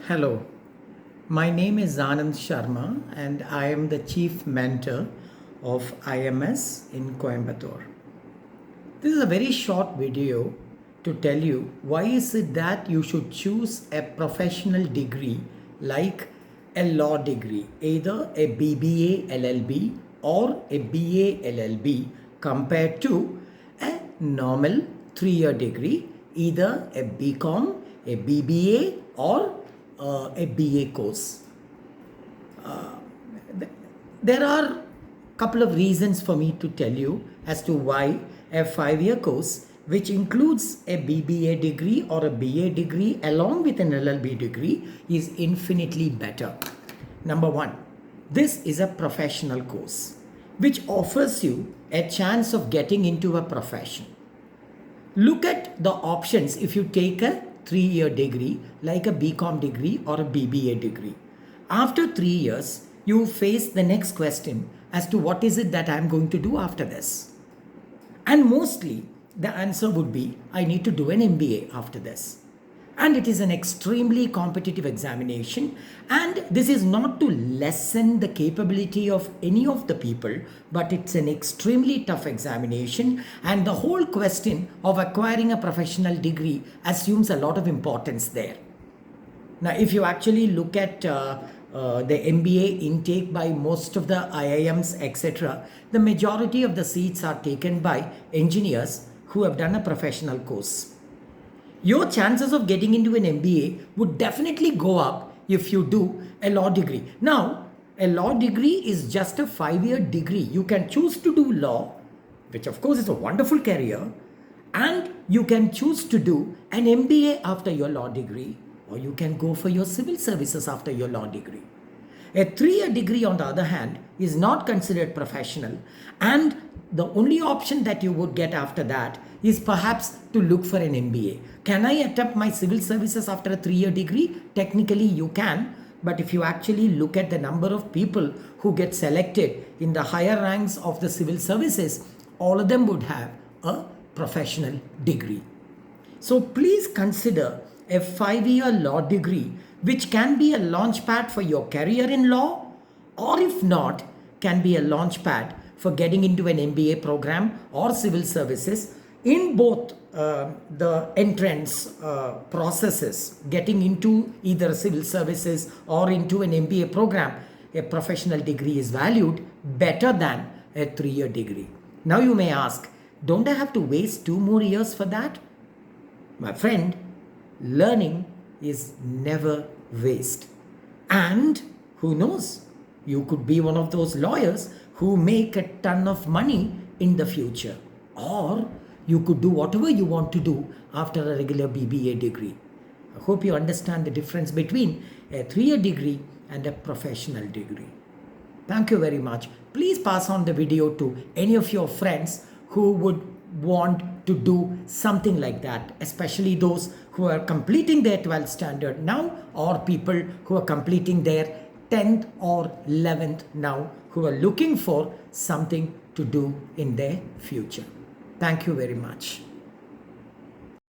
Hello, my name is Anand Sharma and I am the Chief Mentor of IMS in Coimbatore. This is a very short video to tell you why is it that you should choose a professional degree like a law degree, either a BBA LLB or a BA LLB compared to a normal 3-year degree, either a BCom, a BBA or a BA course. There are a couple of reasons for me to tell you as to why a 5-year course which includes a BBA degree or a BA degree along with an LLB degree is infinitely better. Number one, this is a professional course which offers you a chance of getting into a profession. Look at the options if you take a 3-year degree like a BCom degree or a BBA degree. After 3 years, you face the next question as to what is it that I'm going to do after this. And mostly the answer would be I need to do an MBA after this. And it is an extremely competitive examination, and this is not to lessen the capability of any of the people, but it's an extremely tough examination, and the whole question of acquiring a professional degree assumes a lot of importance there. Now if you actually look at the MBA intake by most of the IIMs, etc., the majority of the seats are taken by engineers who have done a professional course. Your chances of getting into an MBA would definitely go up if you do a law degree. Now, a law degree is just a 5-year degree. You can choose to do law, which of course is a wonderful career, and you can choose to do an MBA after your law degree, or you can go for your civil services after your law degree. A 3-year degree, on the other hand, is not considered professional, and the only option that you would get after that is perhaps to look for an MBA. Can I attempt my civil services after a 3-year degree? Technically, you can, but if you actually look at the number of people who get selected in the higher ranks of the civil services, all of them would have a professional degree. So please consider a 5-year law degree, which can be a launch pad for your career in law, or if not, can be a launch pad for getting into an MBA program or civil services. In both the entrance processes, getting into either civil services or into an MBA program, a professional degree is valued better than a 3-year degree. Now you may ask, don't I have to waste 2 more years for that? My friend, learning is never waste. And who knows, you could be one of those lawyers who make a ton of money in the future. Or you could do whatever you want to do after a regular BBA degree. I hope you understand the difference between a 3-year degree and a professional degree. Thank you very much. Please pass on the video to any of your friends who would want to do something like that, especially those who are completing their 12th standard now, or people who are completing their 10th or 11th now, who are looking for something to do in their future. Thank you very much.